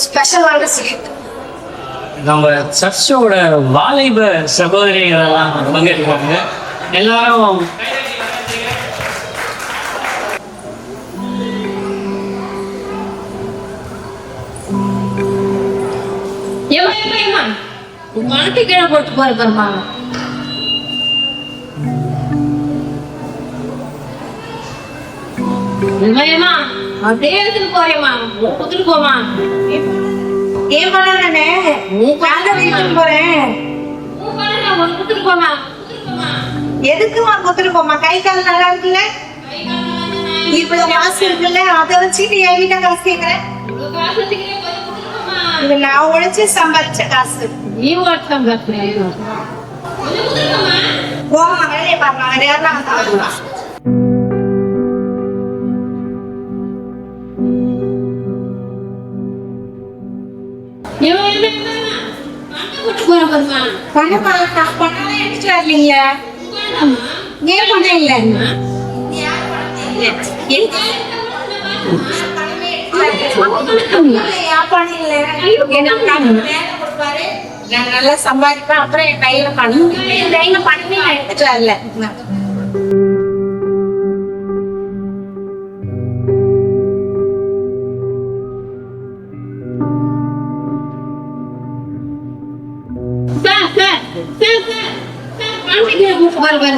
ஸ்பெஷலான சீட். நம்ம சர்ச்சோட வாலிப சகோதரிகள் எல்லாம் பங்கேற்பாங்க. எல்லாரும் மனத்தை கீழே போட்டு போறமா அப்படியே எடுத்துட்டு போறேம்மா, கொடுத்துட்டு போமா. ஏன் பண்ணே வீட்டுக்கு போறேன். கொடுத்துட்டு போமா. எதுக்குமா கொடுத்துட்டு போமா? கை கால் நல்லா இருக்குல்ல, இவ்வளவு காசு இருக்குல்ல, அதை வச்சு நீ என்கிட்ட காசு கேக்குறேன். இது நான் உழைச்சு சம்பாதிச்ச காசு. நீ சம்பாதிச்ச போமா, வேலையை பாருமா. வேற யாரும் நல்லா சம்பாதிப்பேன். அப்புறம் என் கையில பண்ணி நான் எடுத்துட்டு வரல.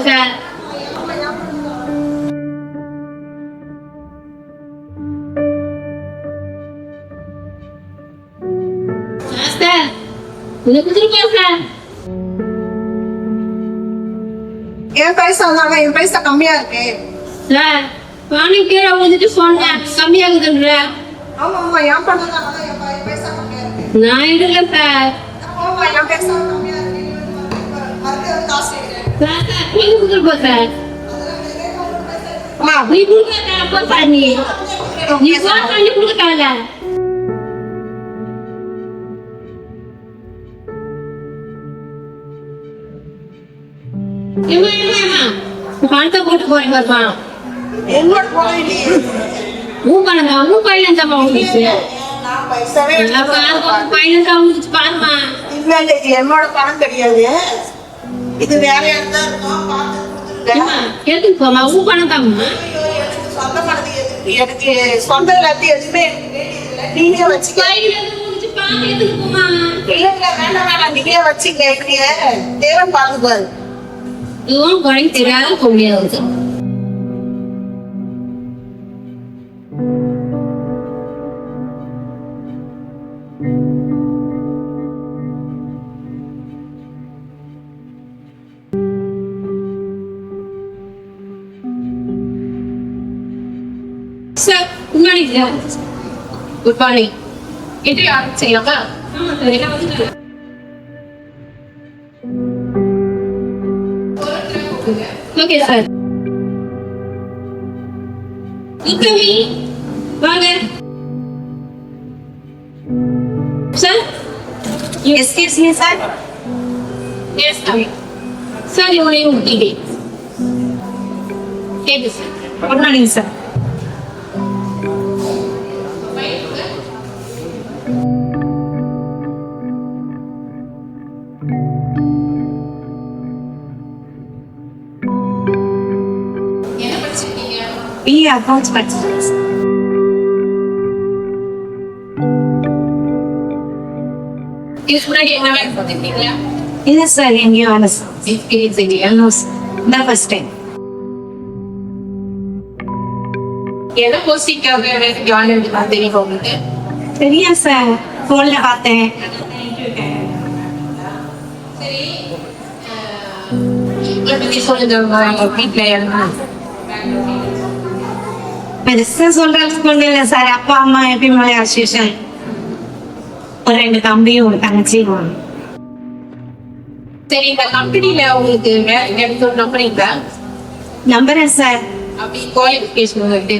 சார் என் பைசா தாங்க, என் பைசா கம்மியா இருக்கு. கீழே வந்துட்டு சொன்னேன் கம்மியாகுதுன்ற. ஆமா ஆமா, என் பணம் தான், என் பைசா கம்மியா இருக்கு. நான் எடுக்கல சார். ஆமா, என் பைசா கம்மியா இருக்கு. காசு சார் நீ கொடுக்க நீ கொடுக்காத. பணத்தை போட்டு போறேன் பாருமா. பாருமா. என்னோட பணம் கிடையாது, இது வேற யாருதான் எடுத்துட்டு போமா. உன் பணம் தாம்மா. சொந்த பணத்துக்கு எனக்கு சொந்த எல்லாத்தையும் எதுவுமே நீங்க வச்சுக்க. வேண்டாம், நீங்களே வச்சுக்க. தேவன் பாருங்க, இதுவும் குறை தெரியாத முடியாது. Sir good morning. Good morning. இது யாரும் செய்யலாமா? Okay sir. வாங்க sir. Excuse me sir. Yes sir, இவனையும் ஊட்டிங்க. கேட்கு sir. Good morning sir. BA Accounts படிச்சிருக்கேன். இதுக்கு முன்னாடி என்ன வேலை பார்த்துருக்கீங்களா? இல்ல சார், எங்கேயும் வேலை தான் ஃபர்ஸ்ட் டைம். என்ன போஸ்டிங்காக ஜாயின் தெரியும் உங்களுக்கு? தெரியும் சார், போன்ல பார்த்தேன். சரி, இதை பத்தி சொல்லுங்க. வீட்டில் பெருசா சொல்றதுக்கு ஒண்ணு இல்ல சார். அப்பா அம்மா எப்பயுமே அசோசியேஷன், ஒரு 2 தம்பியும் ஒரு தங்கச்சியும். சரி, இந்த கம்பெனில உங்களுக்கு வேலை நம்புறீங்களா? நம்புறேன் சார். அப்படி குவாலிஃபிகேஷன் இருக்கு,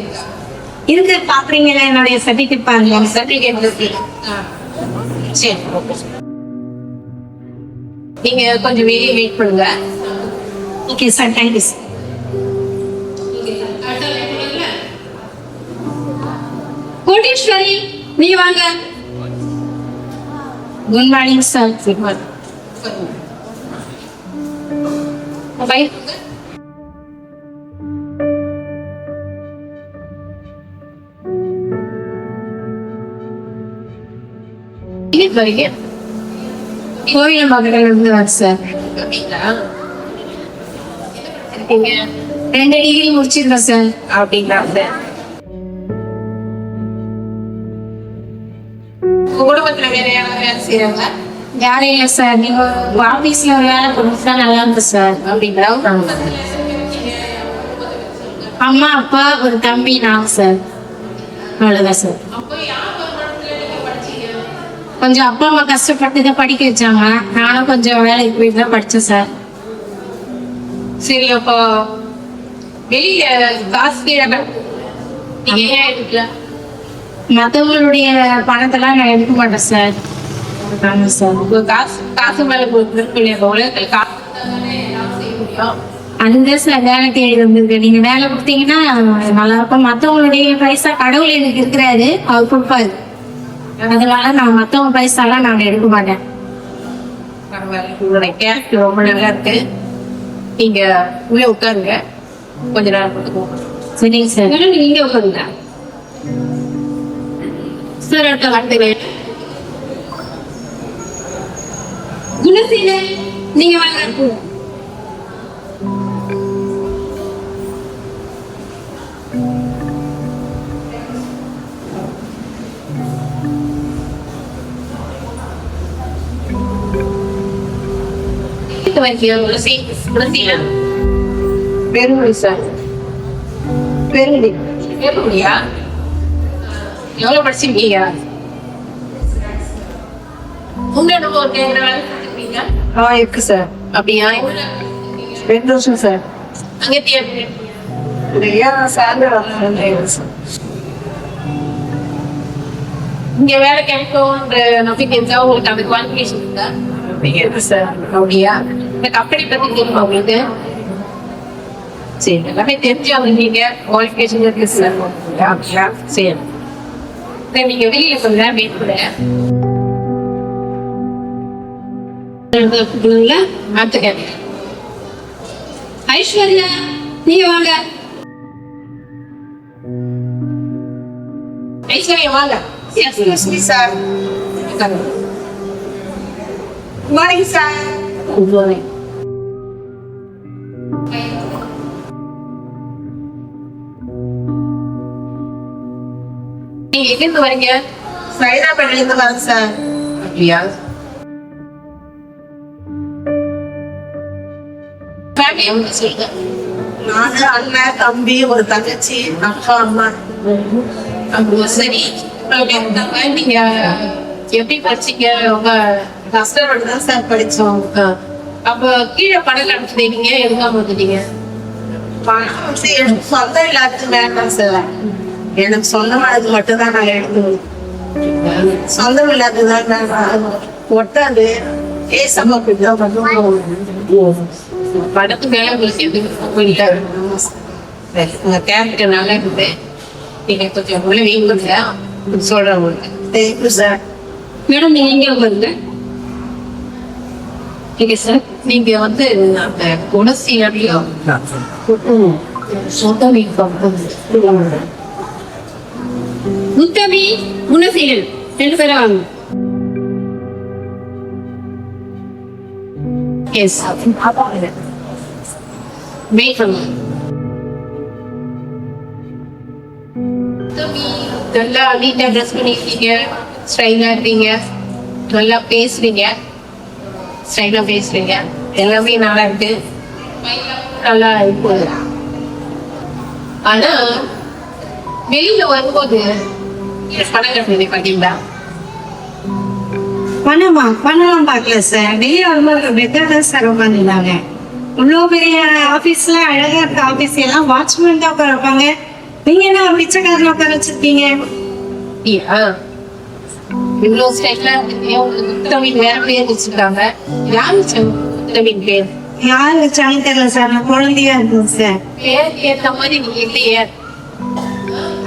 பாக்குறீங்களா? என்னுடைய சர்டிபிகேட் பாருங்க. சர்டிபிகேட் இருக்கு. சரி, நீங்க கொஞ்சம் வெளியே வெயிட் பண்ணுங்க. Okay sir, thank you sir. Koteeswari, நீ வாங்க. Good morning, sir. Good morning. Bye. இது வரைக்கும் கோயில் மகன் இருந்து வர சார். இருக்கீங்க 2 டிகிரி முடிச்சிருக்கேன் சார். அப்படிங்களா சார்? உங்க குடும்பத்துல வேற யாராவது வேலை செய்யறாங்க? யாரும் இல்லை சார். நீங்க ஆபீஸ்ல வேலை கொடுத்தா நல்லா இருக்கு சார். அப்படிங்களா? அம்மா அப்பா ஒரு தம்பி நான் சார். அவ்வளவுதான் சார். கொஞ்சம் அப்பா அம்மா கஷ்டப்பட்டு தான் படிக்க வச்சாங்க. நானும் கொஞ்சம் வேலைக்கு போய் தான் படித்தேன் சார். சரி, அப்போ வெளியில காசு நீங்க ஏன் எடுக்கல? மற்றவங்களுடைய பணத்தெல்லாம் நான் எடுக்க மாட்டேன் சார். ஆமாம் சார். உங்க காசு மேலே உலகத்தில் காசு அந்த சார் வேலை தேடி வந்திருக்கு. நீங்க வேலை கொடுத்தீங்கன்னா நல்லா இருக்கும். மற்றவங்களுடைய பைசா கடவுள் எனக்கு இருக்கிறாரு, அவர் கொடுப்பாரு. அதனால நான் மற்றவங்க பைசாலாம் நான் எடுக்க மாட்டேன். உங்களுடைய கேரக்டர் ரொம்ப நல்லா இருக்கு. நீங்க உள்ளே உட்காருங்க, கொஞ்ச நேரம் கொடுத்துக்கோங்க. சரிங்க சார். நீங்க இங்கே உட்காருங்க சார். அடுத்த வார்த்தைகள் குணசீலன், நீங்க வாங்க. பெருங்குடி சார். பெருங்குடியா? எவ்வளவு படிச்சிருக்கீங்க? உங்க அனுபவம் இருக்கு சார். அப்படியா? 2 வருஷம் சார். அங்க இங்க வேலை கிடைக்கும்ன்ற நம்பிக்கை இருந்தா உங்களுக்கு அந்த குவாலிஃபிகேஷன் இருக்கா? இருக்கு சார். அப்படியா? இந்த கம்பெனி பத்தி தெரியுமா உங்களுக்கு? சரி, எல்லாமே தெரிஞ்சு வந்தீங்க. குவாலிஃபிகேஷன் இருக்கு சார். சரி, நீங்க வெளியில கொஞ்ச நேரம் வெயிட் பண்ணுங்க. ஐஸ்வர்யா, நீங்க வாங்க. ஐஸ்வர்யா வாங்க. Excuse me, sir. Good morning, sir. Good morning. நீங்க எங்க இருந்து வரீங்க? சைதாப்பேட்டையில இருந்து வரேன் சார். அப்படியா? ஃபேமிலி எவ்வளவு சொல்லுங்க. நானு, அண்ணன், தம்பி, ஒரு தங்கச்சி, அப்பா, அம்மா. அப்போ சரி, நீங்க எப்படி படிச்சீங்க? ரொம்ப கஷ்டப்பட்டு தான் சார் படிச்சோம். அப்ப கீழே படம் நடத்துறீங்க, எதுக்காக வந்துட்டீங்க? பணம் வந்து எனக்கு சொந்தம் இல்லாதது வேண்டாம் சார். எனக்கு சொந்தமானது மட்டும் தான் நான் எடுக்கணும். சொந்தம் இல்லாததுதான் நான் ஒட்டாது ஏசமா படத்து மேல உங்களுக்கு எது போயிட்டாரு? உங்க கேரக்டர் நல்லா இருக்குது. நீங்க கொஞ்சம் உள்ள வீங்க சொல்றேன் உங்களுக்கு. Thank you sir. மேடம், நீங்க எங்க வருங்க? Okay sir. நீங்க வந்து அந்த குணசீலம் முத்தமி குணசீலன் 2 பேரும் வாங்க. எஸ், வெயிட் பண்ணுங்க. நல்லா நீட்டா ட்ரெஸ் பண்ணிருக்கீங்க, ஸ்டைலா இருக்கீங்க, நல்லா பேசுறீங்க, ஸ்டைலா பேசுறீங்க, எல்லாமே நல்லா இருக்கு, நல்லா இருக்கு. ஆனா வெளியில வரும்போது பணம் கட்டுறது பாத்தீங்களா? பணம் பார்க்கல சார். வெளியே வரும்போது பெட்டர் தான் சார் உட்காந்துருந்தாங்க. இவ்வளோ பெரிய ஆஃபீஸ்ல அழகா இருக்க ஆஃபீஸ் எல்லாம் வாட்ச்மேன் தான் உட்கார வைப்பாங்க. நீங்க என்ன பிச்சைக்காரன் உட்கார வச்சிருக்கீங்க? இவ்வளோ ஸ்டைலா முத்தமிழ் வேற பேர் வச்சிருக்காங்க. யாரு முத்தமிழ் பேர்? யாரு வச்சாலும் தெரியல சார். நான் குழந்தையா இருக்கேன் சார். பேர் ஏத்த மாதிரி நீங்க இல்லையே.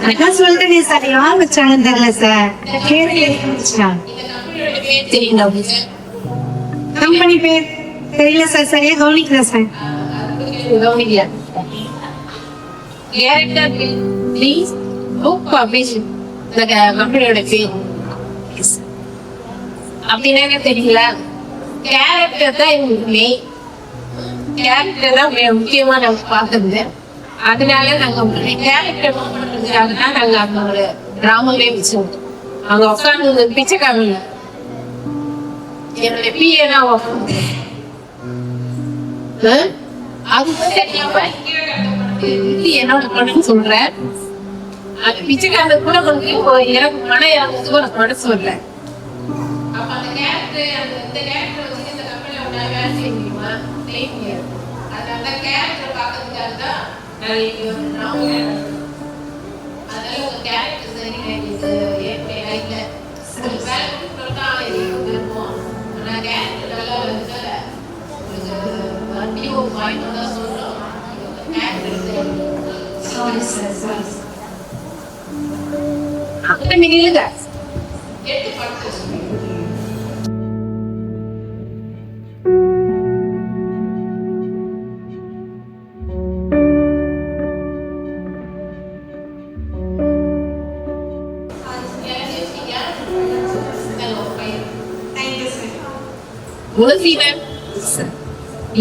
அதான் சொல்லிட்டேன் சார். யார் வச்சாலும் தெரியல சார். பேர் பேர் தெரியல உங்களுக்கு? கம்பெனி பேர் தெரியல சார், சரியா கவனிக்கல சார். கவனிக்கல. கேரக்டர் ப்ளீஸ் புக் பப்ளிஷ் இந்த கம்பெனியோட பேர் அப்படின்னா தெரியல. கேரக்டர் தான் எங்களுக்கு மெயின். கேரக்டர் தான் முக்கியமா நம்ம பார்க்கறது. அதனால நாங்க உங்களுடைய கேரக்டர் பண்றதுக்காக தான் நாங்க அந்த ஒரு டிராமாவே வச்சோம். அங்க உட்காந்து பிச்சைக்காரங்க என்னுடைய பிஏ தான் உட்காந்து அது என்னோட படம் சொல்றேன். அந்த பிச்சைக்காரங்க கூட கொஞ்சம் எனக்கு படம் இறங்குறது கூட படம் சொல்றேன். அப்ப அந்த கேரக்டர் அந்த கேரக்டர் வச்சு இந்த கம்பெனில உன்னால வேலை செய்ய முடியுமா? செய்ய முடியாது. அதனால தான் கேரக்டர் பார்க்கறதுக்காக தான் நான் இங்க வந்து அதனால உங்க கேரக்டர் சரி இது ஏற்கனவே இல்லை வேலை சொல்லிட்டா இருக்கும். ஆனா கேரக்டர் நல்லா வந்து உங்களுக்கு வாய்ப்பு தான் சொல்றோம். கேரக்டர் சரி அப்படி மினிலுங்க எட்டு படத்தை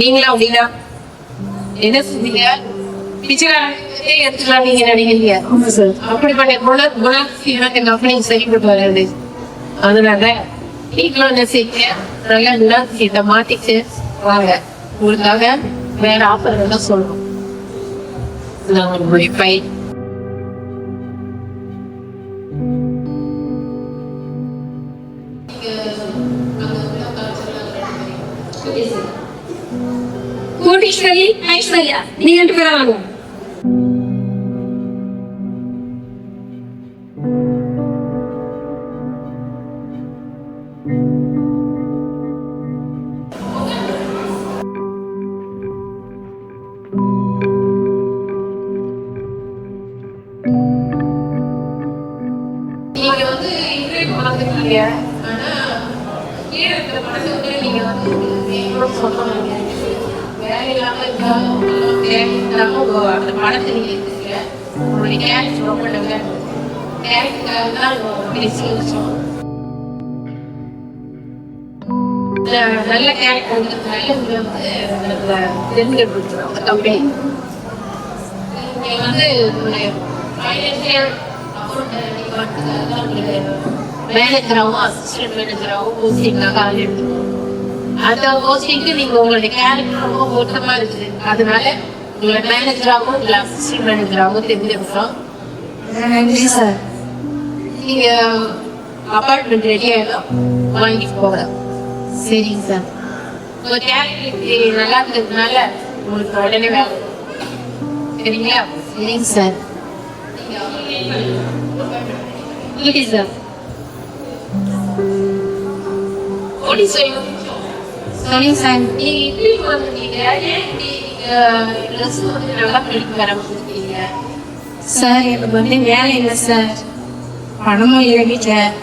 நீங்களா அப்படின்னா என்ன செஞ்சீங்க? பிச்சைக்காரே எடுத்துக்கலாம் நீங்க நினைக்கிறீங்க. அப்படிப்பட்ட குணசீலத்தை கம்பெனி சரிப்பட்டு வராது. அதனால நீங்களும் என்ன செய்யுங்க, நல்லா குணசீலத்தை மாத்திட்டு வாங்க. உங்களுக்காக வேற ஆஃபர் தான் சொல்றோம். நான் உங்களுடைய பையன் கோடீஸ்வரி ஐஸ்வர்யா நீங்க 2 பேரும் வாங்க. நீங்க வந்து இன்டர்வியூ பார்த்துருக்கீங்க. ஆனா கீழே இருக்கிற படத்தை வந்து நீங்க வந்து சொல்லணும். வேலை இல்லாம இருந்தாலும் அந்த படத்தை நீங்க எடுத்துக்கல. உங்களுடைய கேரக்டர் ரொம்ப நல்ல கேரக்டருக்காக தான் பேசி வச்சோம். நல்ல கேரக்டர் வந்து நல்ல தெரிஞ்சுக்கிறோம் அந்த கம்பெனி. நீங்க வந்து உங்களுடைய ஃபைனான்சியல் மேனேஜராகவும் அசிஸ்டன்ட் மேனேஜராகவும் போஸ்டிங்காக ஆள் எடுத்துக்கணும். அந்த போஸ்டிங்க்கு நீங்க உங்களுடைய கேரக்டர் ரொம்ப பொருத்தமா இருக்குது. அதனால உங்களை மேனேஜராகவும் இல்லை அசிஸ்டன்ட் மேனேஜராகவும் தெரிஞ்சுக்கிறோம். நன்றி சார். நீங்க அப்பார்ட்மெண்ட் ரெடி ஆகிடும், வாங்கிட்டு போகலாம். சரிங்க சார். உங்க கேரக்டர் நல்லா இருக்கிறதுனால உங்களுக்கு உடனே வேலை. சரிங்களா? சரிங்க சார். Okay sir. ஓடி செய்யணும். சரிங்க சார். நீங்க இப்படி வந்துட்டீங்க, ஏன் நீங்க ட்ரெஸ் வந்து நல்லா படிக்க ஆரம்பிச்சிருக்கீங்க? சார் எனக்கு வந்து வேலை இல்லை சார், பணமும் இல்லை வீட்டில்.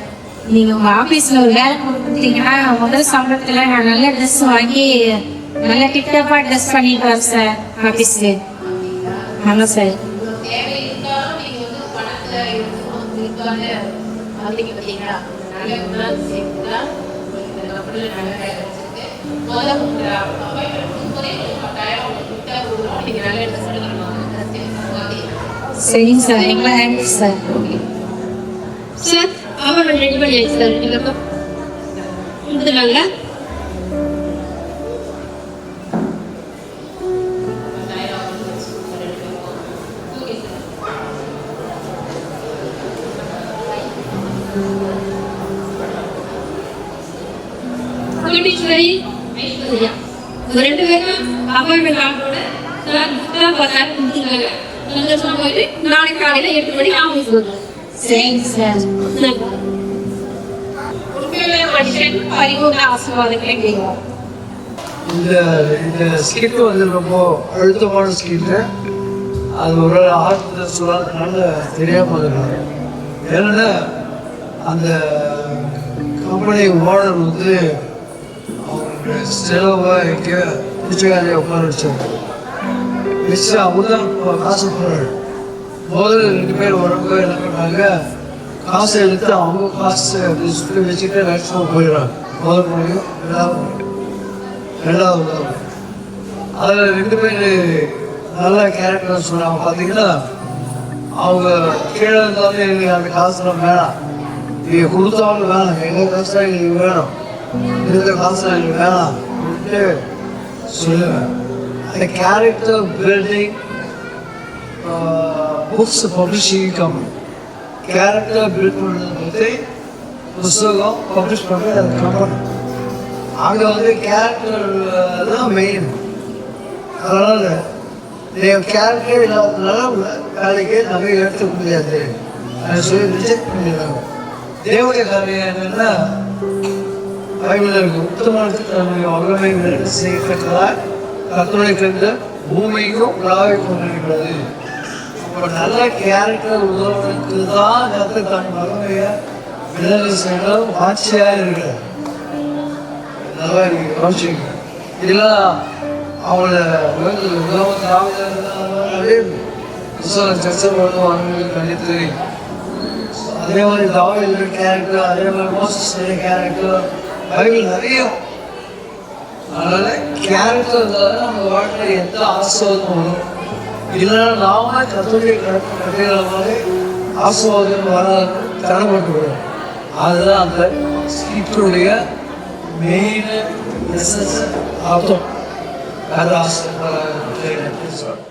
நீங்கள் உங்கள் ஆஃபீஸில் ஒரு வேலை கொடுத்தீங்கன்னா முதல் சம்பளத்தில் நான் நல்ல ட்ரெஸ் வாங்கி நல்லா டிப்டாப்பாக ட்ரெஸ் பண்ணிட்டு வரேன் சார் ஆஃபீஸ்க்கு. ஆமாம் சார். தேவை இருந்தாலும் நீங்க வந்து பணத்தை எடுத்துக்கோங்க. வந்தீங்க பார்த்தீங்களா? நல்ல குணம் சேர்த்துதான் இந்த கம்பெனியில் நல்ல வேலை கிடைச்சிருக்கு. முதல்ல நீங்க நல்ல ட்ரெஸ் பண்ணிக்கணும். சரிங்க சார். எங்களை நன்றி சார். சார் அவர் ரெடி பண்ணியாச்சு சார். எங்களுக்கு கொடுத்துட்டாங்க. ஐஸ்வர்யா 2 பேரும் அப்பாயின்மெண்ட் ஆர்டரோட கொடுத்துருக்காங்க. சந்தோஷமா போயிட்டு நாளைக்கு காலையில 8 மணிக்கு ஆஃபீஸ் வந்துடும். சரிங்க சார். உண்மையிலே மனுஷன் பரிபூர்ண ஆசீர்வாதங்களை கேட்கும். இந்த ஸ்கிட் வந்து ரொம்ப அழுத்தமான ஸ்கிட்டு. அது ஒரு ஆர்டர் சொல்லாததுனால தெரியாமல் இருக்காங்க. ஏன்னா அந்த கம்பெனி ஓனர் வந்து அவங்க செலவை எங்கே பிச்சைக்காரியை உட்கார வச்சாங்க. வச்சு அவங்க தான் காசு போடுறாரு. முதல்ல 2 பேர் வரவங்க என்ன பண்ணாங்க, காசை எடுத்து அவங்க காசு அப்படி சுற்றி வச்சுட்டு மேக்ஸிமம் போயிடுறாங்க. முதல் முறையும் ரெண்டாவது அதில் 2 பேர் நல்ல கேரக்டர் சொன்னாங்க. பார்த்தீங்கன்னா அவங்க கீழே இருந்தாலும் எங்களுக்கு அந்த காசுலாம் வேணாம், நீங்கள் கொடுத்தாலும் வேணாம், எங்கள் காசு தான் எங்களுக்கு வேணும், இருந்த காசு எங்களுக்கு வேணாம் அப்படின்ட்டு சொல்லுவேன். அந்த character building books publishing company character build பண்ணுறது புஸ்தகம் பப்ளிஷ் பண்ணுறது அந்த கம்பெனி. அங்கே வந்து கேரக்டர் தான் மெயின். அதனால் நீங்கள் கேரக்டர் இல்லாததுனால வேலைக்கு நிறைய எடுத்துக்க முடியாது அதை சொல்லி ரிஜெக்ட் பண்ணிடுறாங்க. தேவனுடைய காரியம் என்னென்னா பைபிளில் இருக்கு, உத்தமத்துக்கு தன்னுடைய வல்லமை செய்யப்பட்டதால் கர்த்தரை கண்டு பூமிக்கும் உலாவை கொண்டிருக்கிறது. அப்போ நல்ல கேரக்டர் உள்ளவனுக்கு தான் கர்த்தர் தன் வல்லமையை விடுதலை செய்யணும் ஆட்சியாக இருக்கிறார். நல்லா இருக்கு கவனிச்சுங்க. இதெல்லாம் அவங்கள கண்டித்து அதே மாதிரி தாவீது கேரக்டர், அதே மாதிரி மோசஸ் கேரக்டர் பைபிள் நிறைய. அதனால கேரக்டர் இருந்தாலும் நம்ம வாழ்க்கையில் எந்த ஆசீர்வாதம் வரும், இல்லைன்னா நாம கத்தோலிய கட்டுகிற மாதிரி ஆசீர்வாதம் வர தரப்பட்டு விடும். அதுதான் அந்த ஸ்கிரிப்டுடைய மெயின் எசன்ஸ் அர்த்தம். வேறு ஆசீர்வாதம்